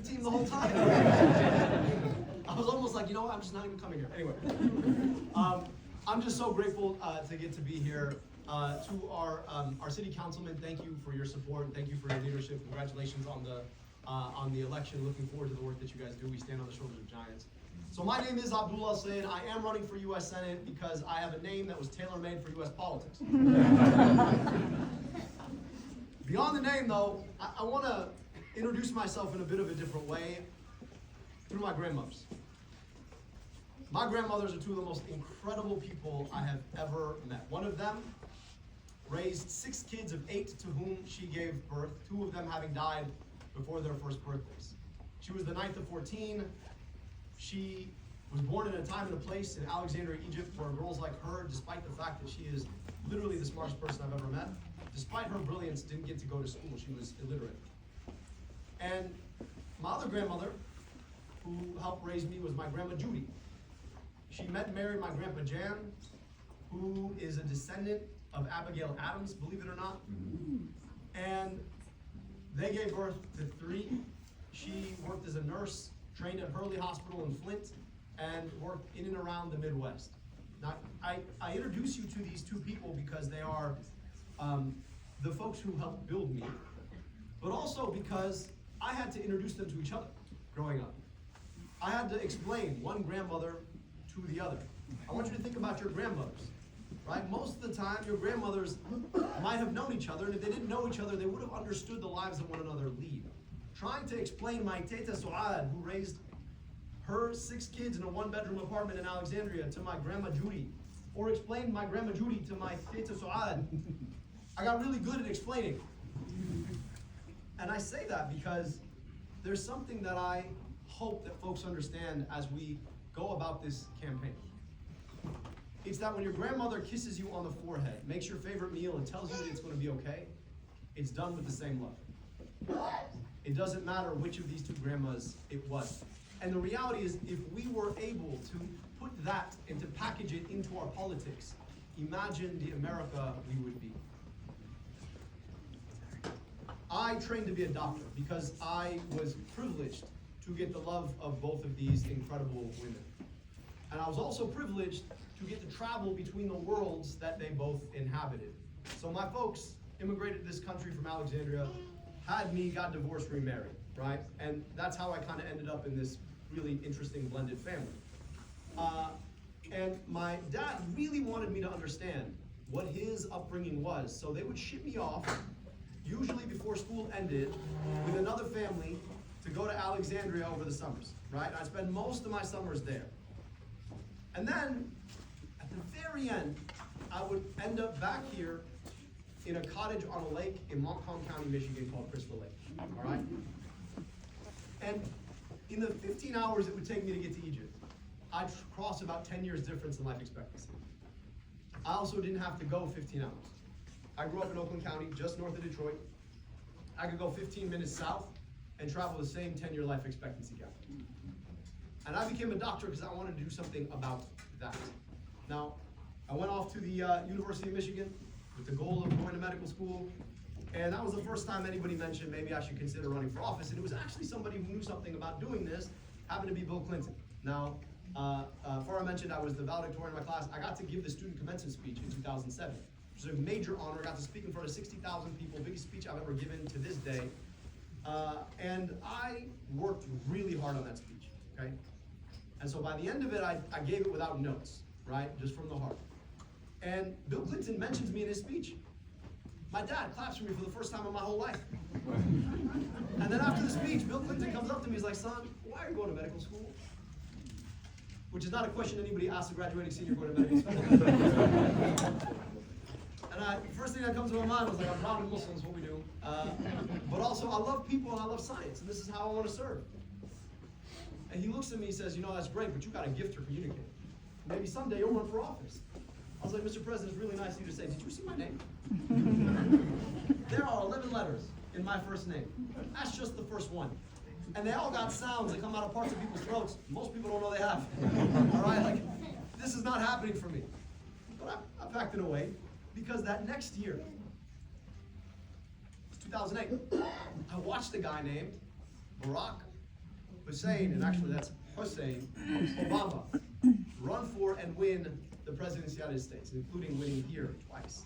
team the whole time. I was almost like, you know what, I'm just not even coming here. Anyway, I'm just so grateful to get to be here. To our city councilman, thank you for your support and thank you for your leadership. Congratulations on the election. Looking forward to the work that you guys do. We stand on the shoulders of giants. So my name is Abdul. I am running for U.S. Senate because I have a name that was tailor-made for U.S. politics. Beyond the name, though, I want to introduce myself in a bit of a different way through my grandmothers. My grandmothers are two of the most incredible people I have ever met. One of them raised 6 kids of 8 to whom she gave birth, 2 of them having died before their first birthdays. She was the 9th of 14. She was born in a time and a place in Alexandria, Egypt, where girls like her, despite the fact that she is literally the smartest person I've ever met, despite her brilliance, didn't get to go to school. She was illiterate. And my other grandmother, who helped raise me, was my grandma Judy. She met and married my grandpa Jan, who is a descendant of Abigail Adams, believe it or not. And they gave birth to 3. She worked as a nurse, trained at Hurley Hospital in Flint, and worked in and around the Midwest. Now, I introduce you to these 2 people because they are the folks who helped build me, but also because I had to introduce them to each other growing up. I had to explain one grandmother to the other. I want you to think about your grandmothers, right? Most of the time, your grandmothers might have known each other, and if they didn't know each other, they would have understood the lives that one another lead. Trying to explain my Teta Suad, who raised her 6 kids in a 1-bedroom apartment in Alexandria, to my grandma Judy, or explain my grandma Judy to my Teta Suad, I got really good at explaining. And I say that because there's something that I hope that folks understand as we go about this campaign. It's that when your grandmother kisses you on the forehead, makes your favorite meal, and tells you that it's going to be okay, it's done with the same love. It doesn't matter which of these 2 grandmas it was. And the reality is, if we were able to put that and to package it into our politics, imagine the America we would be. I trained to be a doctor because I was privileged to get the love of both of these incredible women. And I was also privileged to get to travel between the worlds that they both inhabited. So my folks immigrated to this country from Alexandria, had me, got divorced, remarried, right? And that's how I kind of ended up in this really interesting blended family. And my dad really wanted me to understand what his upbringing was, so they would ship me off, usually before school ended, with another family to go to Alexandria over the summers, right? I'd spend most of my summers there. And then, at the very end, I would end up back here in a cottage on a lake in Montcalm County, Michigan called Crystal Lake, all right? And in the 15 hours it would take me to get to Egypt, I'd cross about 10 years difference in life expectancy. I also didn't have to go 15 hours. I grew up in Oakland County, just north of Detroit. I could go 15 minutes south and travel the same 10-year life expectancy gap. And I became a doctor because I wanted to do something about that. Now, I went off to the University of Michigan with the goal of going to medical school, and that was the first time anybody mentioned maybe I should consider running for office, and it was actually somebody who knew something about doing this, happened to be Bill Clinton. Now, before I mentioned I was the valedictorian in my class, I got to give the student commencement speech in 2007, which was a major honor. I got to speak in front of 60,000 people, biggest speech I've ever given to this day, and I worked really hard on that speech, okay? And so by the end of it, I gave it without notes, right, just from the heart. And Bill Clinton mentions me in his speech. My dad claps for me for the first time in my whole life. And then after the speech, Bill Clinton comes up to me, he's like, son, why are you going to medical school? Which is not a question anybody asks a graduating senior going to medical school. And the first thing that comes to my mind was like, I'm proud of Muslims, what we do. But also, I love people and I love science, and this is how I want to serve. And he looks at me and says, you know, that's great, but you got a gift for communicating. Maybe someday you'll run for office. I was like, Mr. President, it's really nice of you to say, did you see my name? There are 11 letters in my first name. That's just the first one. And they all got sounds that come out of parts of people's throats most people don't know they have. All right, like, this is not happening for me. But I packed it away because that next year, 2008, I watched a guy named Barack Hussein, and actually that's Hussein, Obama, run for and win the presidency of the United States, including winning here twice.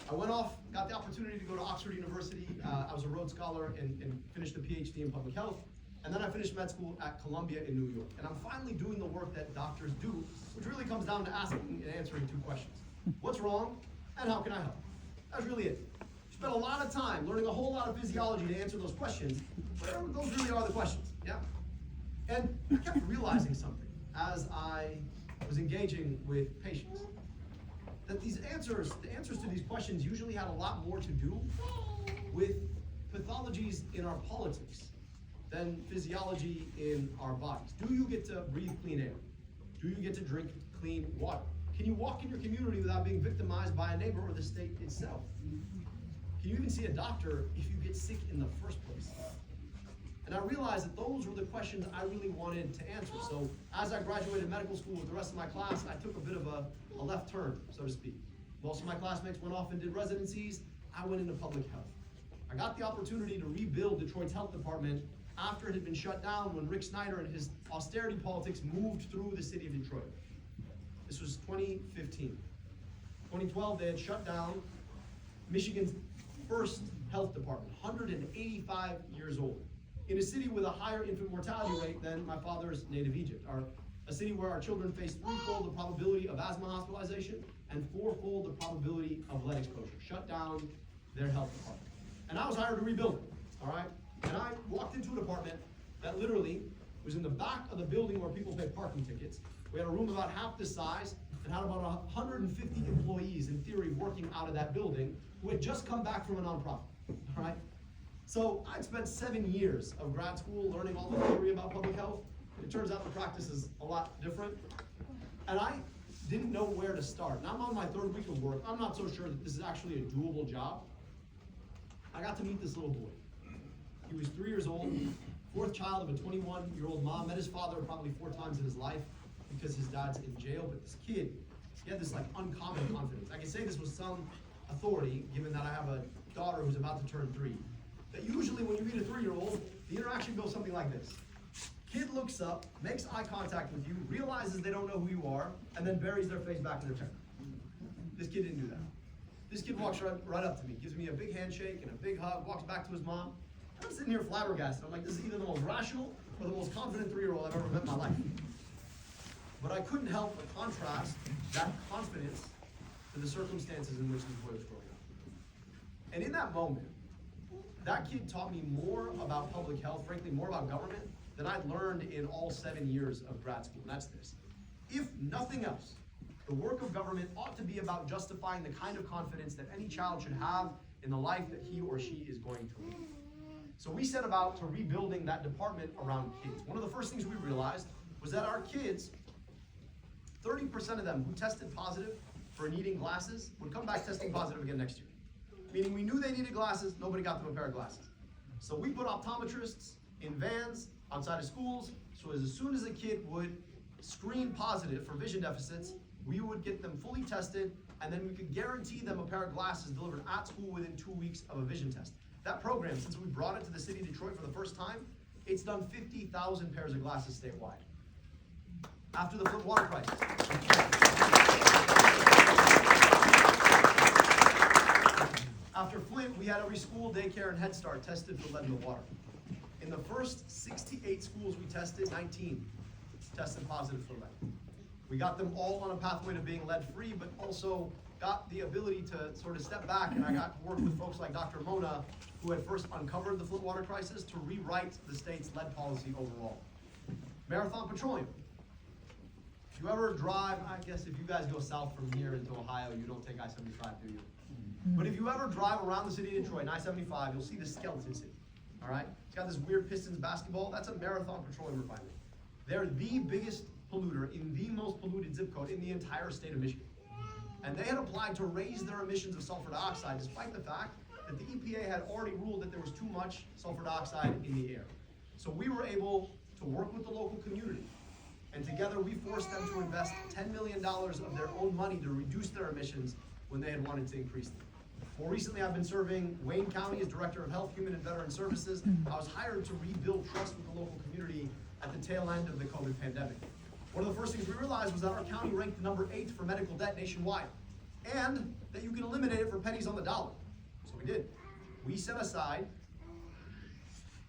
I went off, got the opportunity to go to Oxford University. I was a Rhodes Scholar and finished a PhD in public health. And then I finished med school at Columbia in New York. And I'm finally doing the work that doctors do, which really comes down to asking and answering two questions. What's wrong, and how can I help? That's really it. You spend a lot of time learning a whole lot of physiology to answer those questions, but those really are the questions, yeah? And I kept realizing something as I was engaging with patients, that the answers to these questions usually had a lot more to do with pathologies in our politics than physiology in our bodies. Do you get to breathe clean air? Do you get to drink clean water? Can you walk in your community without being victimized by a neighbor or the state itself? Can you even see a doctor if you get sick in the first place? And I realized that those were the questions I really wanted to answer. So as I graduated medical school with the rest of my class, I took a bit of a left turn, so to speak. Most of my classmates went off and did residencies. I went into public health. I got the opportunity to rebuild Detroit's health department after it had been shut down when Rick Snyder and his austerity politics moved through the city of Detroit. This was 2015. 2012, they had shut down Michigan's first health department, 185 years old, in a city with a higher infant mortality rate than my father's native Egypt, a city where our children face threefold the probability of asthma hospitalization and fourfold the probability of lead exposure. Shut down their health department. And I was hired to rebuild it, all right? And I walked into an apartment that literally was in the back of the building where people pay parking tickets. We had a room about half this size and had about 150 employees, in theory, working out of that building who had just come back from a nonprofit, all right? So I'd spent 7 years of grad school learning all the theory about public health. It turns out the practice is a lot different. And I didn't know where to start. And I'm on my third week of work. I'm not so sure that this is actually a doable job. I got to meet this little boy. He was 3 years old, fourth child of a 21-year-old mom, met his father probably 4 times in his life because his dad's in jail. But this kid, he had this like uncommon confidence. I can say this with some authority, given that I have a daughter who's about to turn 3. That usually when you meet a 3-year-old, the interaction goes something like this. Kid looks up, makes eye contact with you, realizes they don't know who you are, and then buries their face back in their chair. This kid didn't do that. This kid walks right up to me, gives me a big handshake and a big hug, walks back to his mom. I'm sitting here flabbergasted. I'm like, this is either the most rational or the most confident 3-year-old I've ever met in my life. But I couldn't help but contrast that confidence to the circumstances in which this boy was growing up. And in that moment, that kid taught me more about public health, frankly, more about government, than I'd learned in all 7 years of grad school. And that's this. If nothing else, the work of government ought to be about justifying the kind of confidence that any child should have in the life that he or she is going to live. So we set about to rebuilding that department around kids. One of the first things we realized was that our kids, 30% of them who tested positive for needing glasses would come back testing positive again next year. Meaning we knew they needed glasses, nobody got them a pair of glasses. So we put optometrists in vans outside of schools, so as soon as a kid would screen positive for vision deficits, we would get them fully tested, and then we could guarantee them a pair of glasses delivered at school within 2 weeks of a vision test. That program, since we brought it to the city of Detroit for the first time, it's done 50,000 pairs of glasses statewide. After the Flint water crisis. After Flint, we had every school, daycare, and Head Start tested for lead in the water. In the first 68 schools we tested, 19 tested positive for lead. We got them all on a pathway to being lead-free, but also got the ability to sort of step back, and I got to work with folks like Dr. Mona, who had first uncovered the Flint water crisis, to rewrite the state's lead policy overall. Marathon Petroleum. If you ever drive, I guess if you guys go south from here into Ohio, you don't take I-75, do you? But if you ever drive around the city of Detroit, and I-75, you'll see the skeleton city, all right? It's got this weird Pistons basketball. That's a Marathon Petroleum refinery. They're the biggest polluter in the most polluted zip code in the entire state of Michigan. And they had applied to raise their emissions of sulfur dioxide, despite the fact that the EPA had already ruled that there was too much sulfur dioxide in the air. So we were able to work with the local community, and together we forced them to invest $10 million of their own money to reduce their emissions when they had wanted to increase them. More recently, I've been serving Wayne County as Director of Health, Human and Veteran Services. I was hired to rebuild trust with the local community at the tail end of the COVID pandemic. One of the first things we realized was that our county ranked number 8 for medical debt nationwide, and that you can eliminate it for pennies on the dollar. So we did. We set aside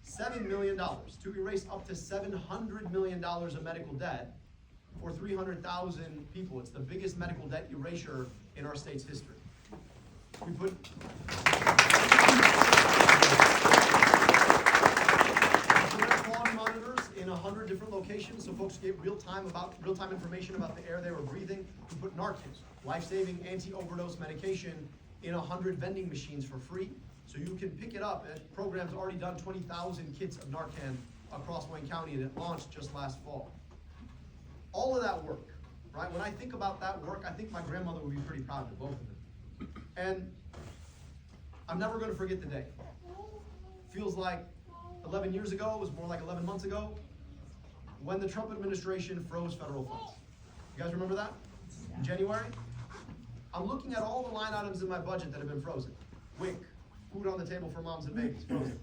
$7 million to erase up to $700 million of medical debt for 300,000 people. It's the biggest medical debt erasure in our state's history. We put quality monitors in 100 different locations so folks get real-time information about the air they were breathing. We put Narcan, life-saving anti-overdose medication, in 100 vending machines for free. So you can pick it up. That program's already done 20,000 kits of Narcan across Wayne County, and it launched just last fall. All of that work, right? When I think about that work, I think my grandmother would be pretty proud of both of them. And I'm never going to forget the day. Feels like 11 years ago, it was more like 11 months ago, when the Trump administration froze federal funds. You guys remember that? In January? I'm looking at all the line items in my budget that have been frozen. WIC, food on the table for moms and babies, frozen.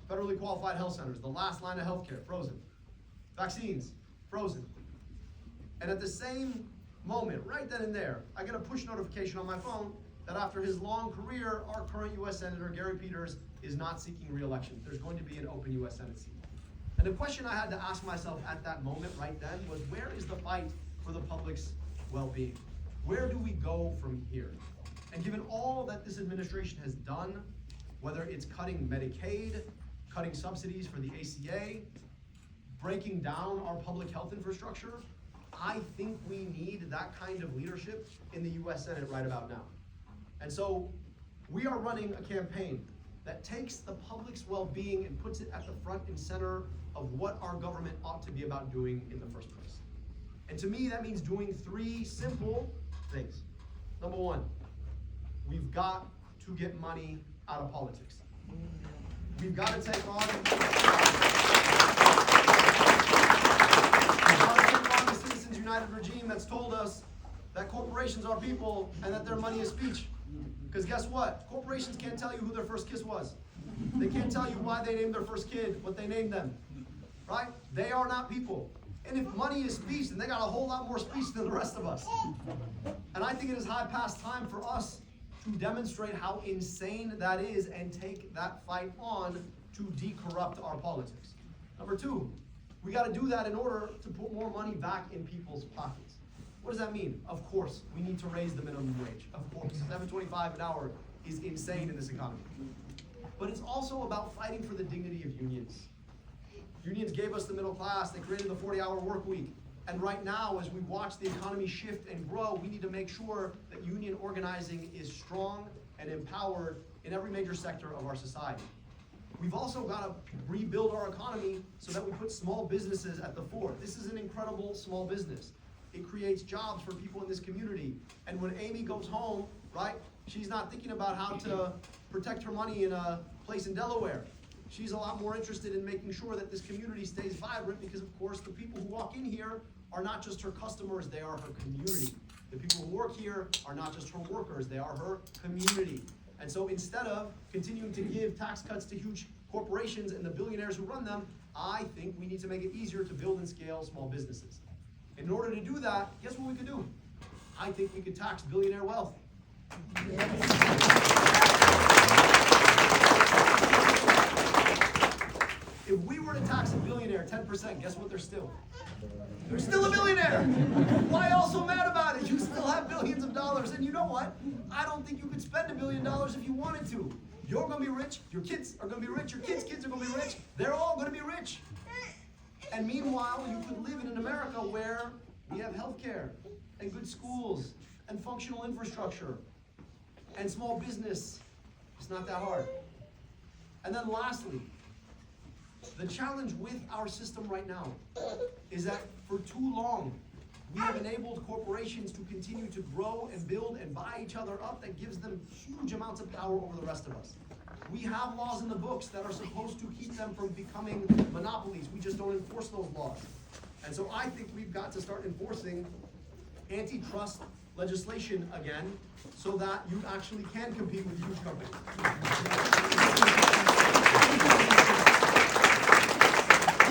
Federally qualified health centers, the last line of healthcare, frozen. Vaccines, frozen. And at the same moment, right then and there, I get a push notification on my phone that after his long career, our current U.S. Senator, Gary Peters, is not seeking re-election. There's going to be an open U.S. Senate seat. And the question I had to ask myself at that moment right then was, where is the fight for the public's well-being? Where do we go from here? And given all that this administration has done, whether it's cutting Medicaid, cutting subsidies for the ACA, breaking down our public health infrastructure, I think we need that kind of leadership in the U.S. Senate right about now. And so we are running a campaign that takes the public's well-being and puts it at the front and center of what our government ought to be about doing in the first place. And to me, that means doing 3 simple things. Number 1, we've got to get money out of politics. We've got to take on the Citizens United regime that's told us that corporations are people and that their money is speech. Because guess what? Corporations can't tell you who their first kiss was. They can't tell you why they named their first kid what they named them. Right? They are not people. And if money is speech, then they got a whole lot more speech than the rest of us. And I think it is high past time for us to demonstrate how insane that is and take that fight on to decorrupt our politics. Number 2, we got to do that in order to put more money back in people's pockets. What does that mean? Of course, we need to raise the minimum wage. Of course, $7.25 an hour is insane in this economy. But it's also about fighting for the dignity of unions. Unions gave us the middle class. They created the 40-hour work week. And right now, as we watch the economy shift and grow, we need to make sure that union organizing is strong and empowered in every major sector of our society. We've also got to rebuild our economy so that we put small businesses at the fore. This is an incredible small business. It creates jobs for people in this community. And when Amy goes home, right, she's not thinking about how to protect her money in a place in Delaware. She's a lot more interested in making sure that this community stays vibrant because, of course, the people who walk in here are not just her customers, they are her community. The people who work here are not just her workers, they are her community. And so instead of continuing to give tax cuts to huge corporations and the billionaires who run them, I think we need to make it easier to build and scale small businesses. In order to do that, guess what we could do? I think we could tax billionaire wealth. If we were to tax a billionaire 10%, guess what they're still? They're still a billionaire. Why all so mad about it? You still have billions of dollars. And you know what? I don't think you could spend $1 billion if you wanted to. You're going to be rich. Your kids are going to be rich. Your kids' kids are going to be rich. They're all going to be rich. And meanwhile, you could live in an America where we have healthcare and good schools and functional infrastructure and small business. It's not that hard. And then lastly, the challenge with our system right now is that for too long, we have enabled corporations to continue to grow and build and buy each other up that gives them huge amounts of power over the rest of us. We have laws in the books that are supposed to keep them from becoming monopolies. We just don't enforce those laws. And so I think we've got to start enforcing antitrust legislation again so that you actually can compete with huge companies.